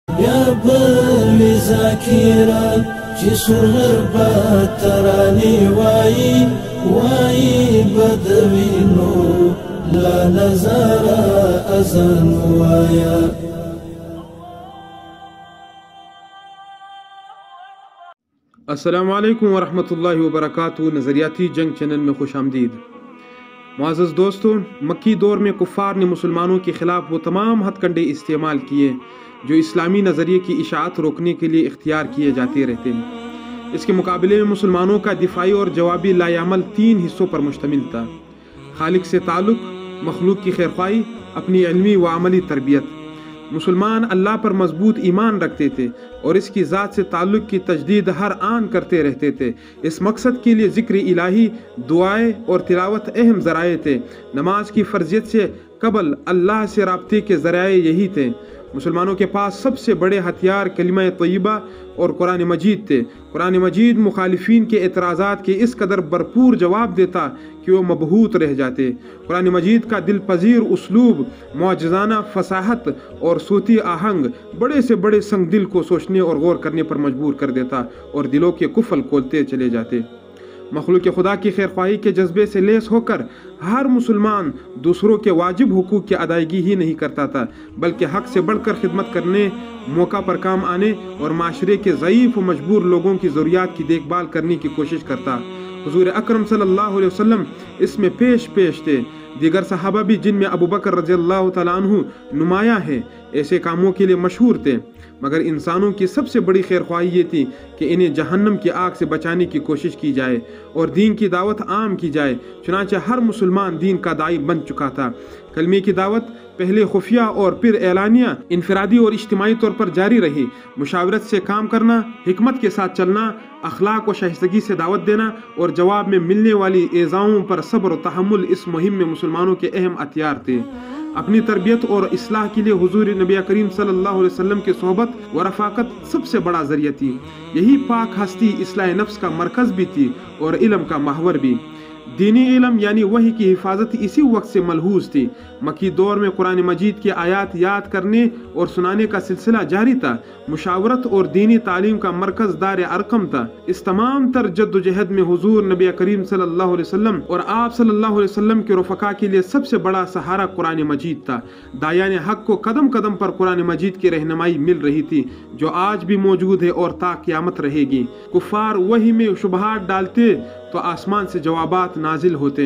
یا بل ذاکران چې سرغربات ترانې وایي بدوینو لا نظاره اذان وایا. السلام علیکم ورحمۃ اللہ وبرکاتہ. نظریاتی جنگ چینل میں خوش آمدید. معزز دوستوں، مکی دور میں کفار نے مسلمانوں کے خلاف وہ تمام ہتھ کنڈے استعمال کیے جو اسلامی نظریے کی اشاعت روکنے کے لیے اختیار کیے جاتے رہتے ہیں. اس کے مقابلے میں مسلمانوں کا دفاعی اور جوابی لائے عمل 3 حصوں پر مشتمل تھا: خالق سے تعلق، مخلوق کی خیرخواہی، اپنی علمی و عملی تربیت. مسلمان اللہ پر مضبوط ایمان رکھتے تھے اور اس کی ذات سے تعلق کی تجدید ہر آن کرتے رہتے تھے. اس مقصد کے لیے ذکر الہی، دعائیں اور تلاوت اہم ذرائع تھے. نماز کی فرضیت سے قبل اللہ سے رابطے کے ذرائع یہی تھے. مسلمانوں کے پاس سب سے بڑے ہتھیار کلمہ طیبہ اور قرآن مجید تھے. قرآن مجید مخالفین کے اعتراضات کے اس قدر بھرپور جواب دیتا کہ وہ مبہوت رہ جاتے. قرآن مجید کا دل پذیر اسلوب، معجزانہ فصاحت اور صوتی آہنگ بڑے سے بڑے سنگ دل کو سوچنے اور غور کرنے پر مجبور کر دیتا اور دلوں کے قفل کھولتے چلے جاتے. مخلوق خدا کی خیرخواہی کے جذبے سے لیس ہو کر ہر مسلمان دوسروں کے واجب حقوق کی ادائیگی ہی نہیں کرتا تھا، بلکہ حق سے بڑھ کر خدمت کرنے، موقع پر کام آنے اور معاشرے کے ضعیف و مجبور لوگوں کی ضروریات کی دیکھ بھال کرنے کی کوشش کرتا. حضور اکرم صلی اللہ علیہ وسلم اس میں پیش تھے. دیگر صحابہ بھی، جن میں ابو بکر رضی اللہ تعالیٰ عنہ نمایاں ہیں، ایسے کاموں کے لیے مشہور تھے. مگر انسانوں کی سب سے بڑی خیرخواہی یہ تھی کہ انہیں جہنم کی آگ سے بچانے کی کوشش کی جائے اور دین کی دعوت عام کی جائے. چنانچہ ہر مسلمان دین کا داعی بن چکا تھا. کلمے کی دعوت پہلے خفیہ اور پھر اعلانیہ، انفرادی اور اجتماعی طور پر جاری رہی. مشاورت سے کام کرنا، حکمت کے ساتھ چلنا، اخلاق و شائستگی سے دعوت دینا اور جواب میں ملنے والی ایذاؤں پر صبر و تحمل اس مہم میں مسلمانوں کے اہم ہتھیار تھے. اپنی تربیت اور اصلاح کے لیے حضور نبی کریم صلی اللہ علیہ وسلم کی صحبت و رفاقت سب سے بڑا ذریعہ تھی. یہی پاک ہستی اصلاح نفس کا مرکز بھی تھی اور علم کا محور بھی. دینی علم یعنی وحی کی حفاظت اسی وقت سے ملحوظ تھی. مکی دور میں قرآن مجید کی آیات یاد کرنے اور سنانے کا سلسلہ جاری تھا. مشاورت اور دینی تعلیم کا مرکز دار ارقم تھا. اس تمام تر جد و جہد میں حضور نبی کریم صلی اللہ علیہ وسلم اور آپ صلی اللہ علیہ وسلم کے رفقا کے لیے سب سے بڑا سہارا قرآن مجید تھا. دایان حق کو قدم قدم پر قرآن مجید کی رہنمائی مل رہی تھی، جو آج بھی موجود ہے اور تا قیامت رہے گی. کفار وحی میں شبہات ڈالتے تو آسمان سے جوابات نازل ہوتے.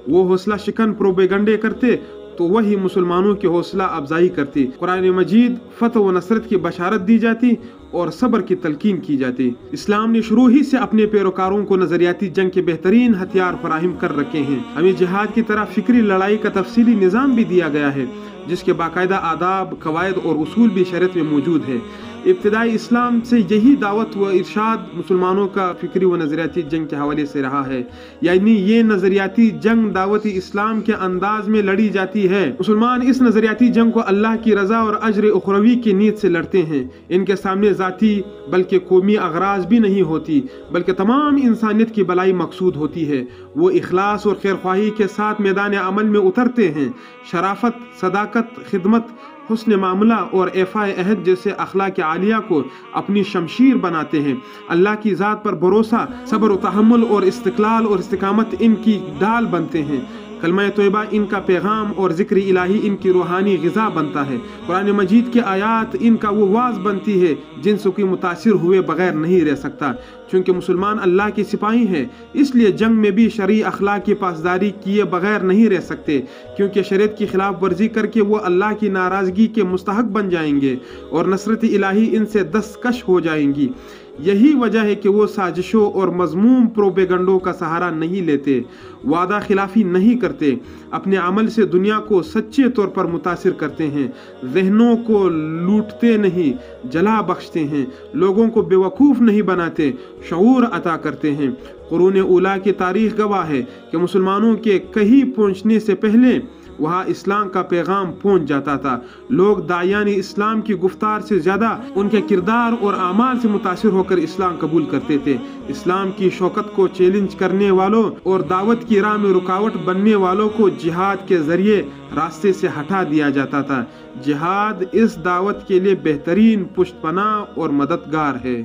وہ حوصلہ شکن پروپیگنڈے کرتے تو وہی مسلمانوں کی حوصلہ افزائی کرتی. قرآن مجید فتح و نصرت کی بشارت دی جاتی اور صبر کی تلقین کی جاتی. اسلام نے شروع ہی سے اپنے پیروکاروں کو نظریاتی جنگ کے بہترین ہتھیار فراہم کر رکھے ہیں. ہمیں جہاد کی طرح فکری لڑائی کا تفصیلی نظام بھی دیا گیا ہے، جس کے باقاعدہ آداب، قواعد اور اصول بھی شریعت میں موجود ہے. ابتدائی اسلام سے یہی دعوت و ارشاد مسلمانوں کا فکری و نظریاتی جنگ کے حوالے سے رہا ہے. یعنی یہ نظریاتی جنگ دعوتی اسلام کے انداز میں لڑی جاتی ہے. مسلمان اس نظریاتی جنگ کو اللہ کی رضا اور اجر اخروی کی نیت سے لڑتے ہیں. ان کے سامنے ذاتی بلکہ قومی اغراض بھی نہیں ہوتی، بلکہ تمام انسانیت کی بلائی مقصود ہوتی ہے. وہ اخلاص اور خیرخواہی کے ساتھ میدان عمل میں اترتے ہیں. شرافت، صداقت، خدمت، حسن معاملہ اور ایفاء عہد جیسے اخلاق عالیہ کو اپنی شمشیر بناتے ہیں. اللہ کی ذات پر بھروسہ، صبر و تحمل اور استقلال اور استقامت ان کی ڈھال بنتے ہیں. کلمہ طیبہ ان کا پیغام اور ذکر الہی ان کی روحانی غذا بنتا ہے. قرآن مجید کی آیات ان کا وہ واعظ بنتی ہے جن سے کوئی متاثر ہوئے بغیر نہیں رہ سکتا. چونکہ مسلمان اللہ کے سپاہی ہیں، اس لیے جنگ میں بھی شرعی اخلاق کی پاسداری کیے بغیر نہیں رہ سکتے، کیونکہ شریعت کی خلاف ورزی کر کے وہ اللہ کی ناراضگی کے مستحق بن جائیں گے اور نصرت الہی ان سے دستکش ہو جائیں گی. یہی وجہ ہے کہ وہ سازشوں اور مذموم پروپیگنڈوں کا سہارا نہیں لیتے، وعدہ خلافی نہیں کرتے، اپنے عمل سے دنیا کو سچے طور پر متاثر کرتے ہیں، ذہنوں کو لوٹتے نہیں، جلا بخشتے ہیں، لوگوں کو بیوقوف نہیں بناتے، شعور عطا کرتے ہیں. قرون اولیٰ کی تاریخ گواہ ہے کہ مسلمانوں کے کہیں پہنچنے سے پہلے وہاں اسلام کا پیغام پہنچ جاتا تھا۔ لوگ داعیان اسلام کی گفتار سے زیادہ ان کے کردار اور اعمال سے متاثر ہو کر اسلام قبول کرتے تھے۔ اسلام کی شوکت کو چیلنج کرنے والوں اور دعوت کی راہ میں رکاوٹ بننے والوں کو جہاد کے ذریعے راستے سے ہٹا دیا جاتا تھا۔ جہاد اس دعوت کے لیے بہترین پشت پناہ اور مددگار ہے۔